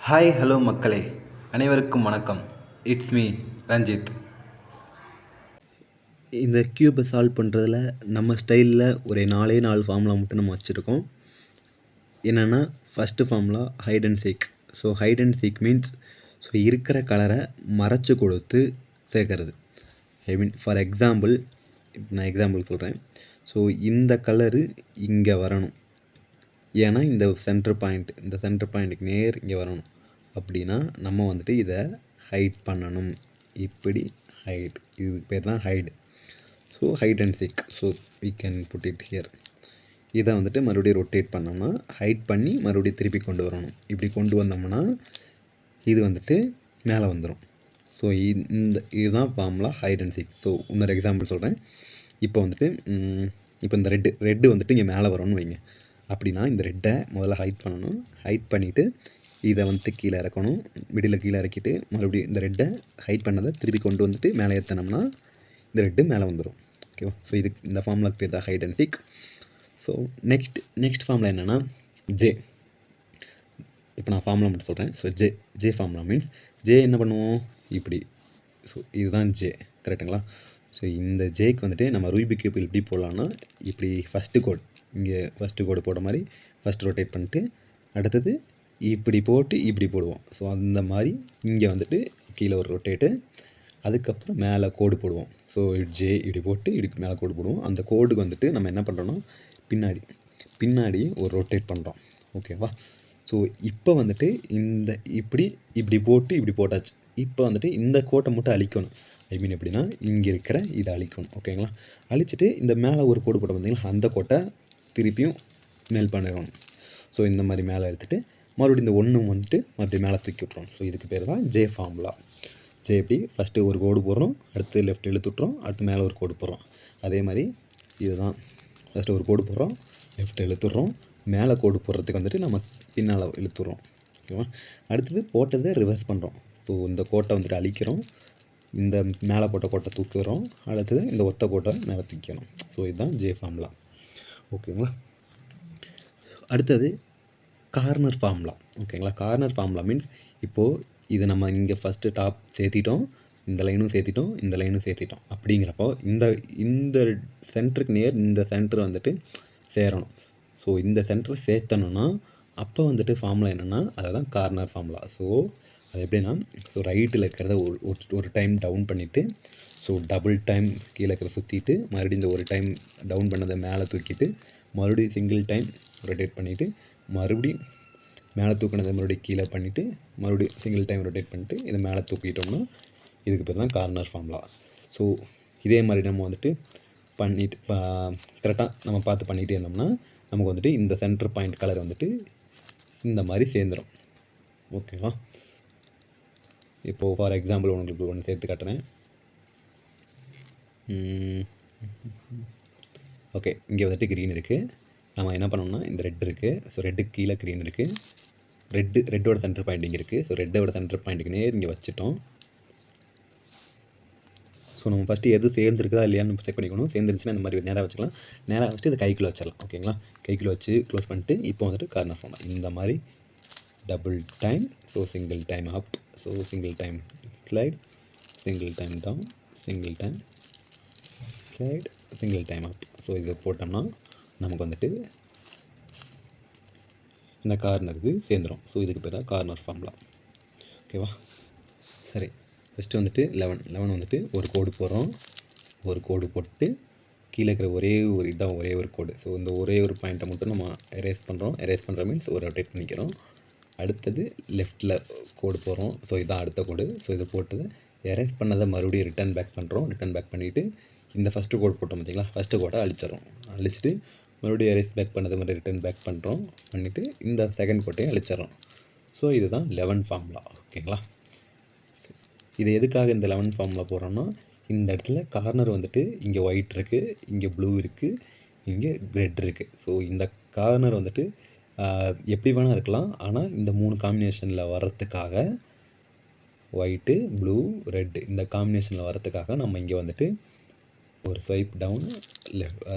Hi hello மக்களே, அனைவருக்கும் வணக்கம். It's me Ranjith. இந்த க்யூபை சால்வ் பண்ணுறதுல நம்ம ஸ்டைலில் ஒரு 4 ஃபார்முலா மட்டும் நம்ம வச்சுருக்கோம். என்னென்னா, first formula hide and seek. So hide and seek means இருக்கிற கலரை மறைச்சி கொடுத்து சேர்க்கறது. ஃபார் எக்ஸாம்பிள், இப்போ நான் எக்ஸாம்பிள் சொல்கிறேன். ஸோ இந்த கலரு இங்கே வரணும், ஏன்னா இந்த சென்டர் பாயிண்ட்டுக்கு நேர் இங்கே வரணும். அப்படின்னா நம்ம இதை ஹைட் பண்ணணும். இப்படி ஹைட், இதுக்கு பேர் தான் hide. So hide and seek. So we can put it here. இதை மறுபடியும் ரொட்டேட் பண்ணோம்னா ஹைட் பண்ணி மறுபடியும் திருப்பி கொண்டு வரணும். இப்படி கொண்டு வந்தோம்னா இது மேலே வந்துடும். ஸோ இதுதான் formula hide and seek. So இன்னொரு எக்ஸாம்பிள் சொல்கிறேன். இப்போ இப்போ இந்த ரெட்டு இங்கே மேலே வரணும்னு வைங்க. அப்படின்னா இந்த ரெட்டை முதல்ல ஹைட் பண்ணணும். ஹைட் பண்ணிவிட்டு இதை கீழே இறக்கணும். மிடில் கீழே இறக்கிட்டு மறுபடியும் இந்த ரெட்டை ஹைட் பண்ணதை திருப்பி கொண்டு மேலே ஏற்றினோம்னா இந்த ரெட்டு மேலே வந்துடும். ஓகேவா? ஸோ இந்த ஃபார்முலாக்கு பேர் தான் hide and seek. So next formula என்னென்னா ஜே. இப்போ நான் ஃபார்முலா மட்டும் சொல்கிறேன். So J formula means J என்ன பண்ணுவோம், இப்படி. ஸோ இதுதான் ஜே, கரெக்டுங்களா? ஸோ இந்த ஜேக்கு நம்ம ரூபிக் கியூப் எப்படி போடலான்னா, இப்படி ஃபஸ்ட்டு கோடு போடுற மாதிரி ஃபஸ்ட்டு ரொட்டேட் பண்ணிட்டு அடுத்தது இப்படி போட்டு இப்படி போடுவோம். ஸோ அந்த மாதிரி இங்கே கீழே ஒரு ரொட்டேட்டு, அதுக்கப்புறம் மேலே கோடு போடுவோம். ஸோ ஜே இப்படி போட்டு இதுக்கு மேலே கோடு போடுவோம். அந்த கோடுக்கு நம்ம என்ன பண்ணுறோன்னா பின்னாடி ஒரு ரொட்டேட் பண்ணுறோம். ஓகேவா? ஸோ இப்போ இந்த இப்படி போட்டு இப்படி போட்டாச்சு. இப்போ இந்த கோட்டை மட்டும் அழிக்கணும். எப்படின்னா இங்கே இருக்கிற இதை அழிக்கணும். ஓகேங்களா? அழிச்சிட்டு இந்த மேலே ஒரு கோடு போட்ட பார்த்தீங்களா, அந்த கோட்டை திருப்பியும் மேல் பண்ணிடணும். ஸோ இந்த மாதிரி மேலே எடுத்துகிட்டு மறுபடியும் இந்த மறுபடியும் மேலே தூக்கி விட்றோம். ஸோ இதுக்கு பேர் தான் ஜே ஃபார்முலா. ஜே எப்படி ஃபஸ்ட்டு ஒரு கோடு போடுறோம், அடுத்து லெஃப்ட் இழுத்துட்றோம், அடுத்து மேலே ஒரு கோடு போடுறோம். அதே மாதிரி இதுதான், ஃபஸ்ட்டு ஒரு கோடு போடுறோம், லெஃப்ட் இழுத்துட்றோம், மேலே கோடு போடுறதுக்கு நம்ம பின்னால் இழுத்துட்றோம். ஓகேவா? அடுத்தது போட்டதை ரிவர்ஸ் பண்ணுறோம். ஸோ இந்த கோட்டை அழிக்கிறோம், இந்த மேலே போட்ட கோட்டை தூக்குறோம், அடுத்தது இந்த ஒத்த கோட்டை மேலே தூக்கிறோம். ஸோ இதுதான் ஜே ஃபார்முலா. ஓகேங்களா? அடுத்தது கார்னர் ஃபார்முலா. ஓகேங்களா? கார்னர் ஃபார்முலா மீன்ஸ் இப்போது இது நம்ம இங்கே ஃபஸ்ட்டு டாப் சேர்த்திட்டோம், இந்த லைனும் சேர்த்திட்டோம், இந்த லைனும் சேர்த்திட்டோம். அப்படிங்கிறப்போ இந்த சென்டருக்கு நேர் இந்த சென்டர் சேரணும். ஸோ இந்த சென்டர் சேர்த்தணுன்னா அப்போ ஃபார்முலா என்னென்னா அதுதான் கார்னர் ஃபார்முலா. ஸோ அது எப்படின்னா, ஸோ ரைட்டில் இருக்கிறத ஒரு டைம் டவுன் பண்ணிவிட்டு, ஸோ டபுள் டைம் கீழே இருக்கிறத சுற்றிட்டு மறுபடியும் இந்த ஒரு டைம் டவுன் பண்ணதை மேலே தூக்கிட்டு மறுபடியும் சிங்கிள் டைம் ரொட்டேட் பண்ணிவிட்டு மறுபடியும் மேலே தூக்கினதை மறுபடியும் கீழே பண்ணிவிட்டு மறுபடியும் சிங்கிள் டைம் ரொட்டேட் பண்ணிவிட்டு இதை மேலே தூக்கிட்டோம்னா இதுக்கு பேர் தான் கார்னர் ஃபார்முலா. ஸோ இதே மாதிரி நம்ம பண்ணிவிட்டு கரெக்டாக நம்ம பார்த்து பண்ணிகிட்டே இருந்தோம்னா நமக்கு இந்த சென்டர் பாயிண்ட் கலர் இந்த மாதிரி சேர்ந்துடும். ஓகேவா? இப்போது ஃபார் எக்ஸாம்பிள் உங்களுக்கு ஒன்று சேர்த்து காட்டுறேன். ஓகே, இங்கே க்ரீன் இருக்குது. நம்ம என்ன பண்ணோம்னா இந்த ரெட் இருக்குது. ஸோ ரெட்டுக்கு கீழே க்ரீன் இருக்குது. ரெட்டோட சென்டர் பாயிண்ட் இங்கே இருக்குது. ஸோ ரெட்டோட சென்டர் பாயிண்ட்டுக்கு நேர் இங்கே வச்சுட்டோம். ஸோ நம்ம ஃபஸ்ட்டு எது சேர்ந்துருக்குதா இல்லையான்னு செக் பண்ணிக்கணும். சேர்ந்துருந்துச்சுன்னா இந்த மாதிரி நேராக வச்சுக்கலாம். நேராக வச்சுட்டு இதை கைக்குள்ளே வச்சிடலாம். ஓகேங்களா? கைக்குள்ளே வச்சு க்ளோஸ் பண்ணிட்டு இப்போ கார்னர் பண்ணலாம். இந்த மாதிரி double time, so single time up, so single time slide, single time down, single time slide, single time up. So இதை போட்டோம்னா நமக்கு இந்த கார்னருக்கு சேர்ந்துடும். ஸோ இதுக்கு பேர் தான் கார்னர் ஃபார்முலா. ஓகேவா? சரி, ஃபஸ்ட்டு 11 ஒரு கோடு போடுறோம். ஒரு கோடு போட்டு கீழே இருக்கிற ஒரே ஒரு கோடு. ஸோ இந்த ஒரே ஒரு பாயிண்ட்டை மட்டும் நம்ம எரேஸ் பண்ணுறோம். எரேஸ் பண்ணுற மீன்ஸ் ஒரு ரொட்டேட் பண்ணிக்கிறோம். அடுத்தது லெஃப்ட்டில் கோடு போடுறோம். ஸோ இதுதான் அடுத்த கோடு. ஸோ இதை போட்டது எரேஸ் பண்ணதை மறுபடியும் ரிட்டர்ன் பேக் பண்ணுறோம். ரிட்டர்ன் பேக் பண்ணிவிட்டு இந்த ஃபஸ்ட்டு கோடு போட்டோம் பார்த்தீங்களா, ஃபஸ்ட்டு கோடை அழிச்சிட்டு மறுபடியும் எரேஸ் பேக் பண்ணதை மாதிரி ரிட்டர்ன் பேக் பண்ணுறோம். பண்ணிவிட்டு இந்த செகண்ட் கோட்டையும் அழிச்சிடறோம். ஸோ இதுதான் 11 ஃபார்முலா. ஓகேங்களா? இது எதுக்காக இந்த 11 ஃபார்முலா போடுறோன்னா, இந்த இடத்துல கார்னர் இங்கே ஒயிட் இருக்குது, இங்கே ப்ளூ இருக்குது, இங்கே ரெட் இருக்குது. ஸோ இந்த கார்னர் எப்படி வேணால் இருக்கலாம். ஆனால் இந்த 3 காம்பினேஷனில் வர்றதுக்காக, ஒயிட்டு, ப்ளூ, ரெட்டு இந்த காம்பினேஷனில் வர்றதுக்காக நம்ம இங்கே ஒரு ஸ்வைப் டவுன்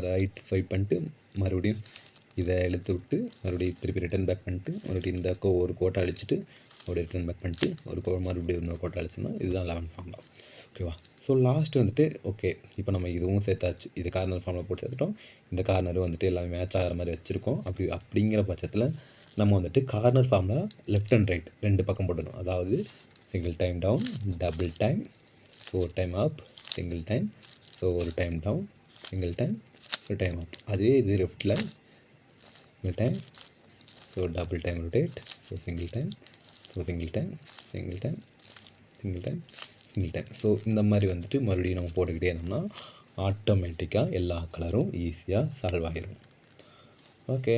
ரைட் ஸ்வைப் பண்ணிட்டு மறுபடியும் இதை இழுத்து விட்டு மறுபடியும் திருப்பி ரிட்டர்ன் பேக் பண்ணிட்டு மறுபடியும் இந்த ஒரு கோட்டை அழிச்சிட்டு மறுபடியும் ரிட்டர்ன் பேக் பண்ணிட்டு மறுபடியும் இன்னொரு கோட்டை அழிச்சோம்னா இதுதான் 11 ஃபார்முலா. ஓகேவா? ஸோ லாஸ்ட்டு வந்துட்டு ஓகே இப்போ நம்ம இதுவும் சேர்த்தாச்சு. இது கார்னர் ஃபார்முலா போட்டு சேர்த்துட்டோம். இந்த கார்னரும் வந்துட்டு எல்லாமே மேட்ச் ஆகிற மாதிரி வச்சுருக்கோம். அப்படிங்கிற பட்சத்தில் நம்ம வந்துட்டு corner formula left and right 2 பக்கம் போடணும். அதாவது single time down, double time, 4 time up, single time, so ஒரு டைம் டவுன், சிங்கிள் டைம், ஒரு டைம் அப். அதுவே இது லெஃப்ட்டில் single time, so double time rotate, so single time, so single time, single time, single time, single time. So இந்த மாதிரி வந்துட்டு மறுபடியும் நம்ம போட்டுக்கிட்டே இருந்தோம்னா ஆட்டோமேட்டிக்காக எல்லா கலரும் ஈஸியாக சால்வ் ஆகிரும். ஓகே.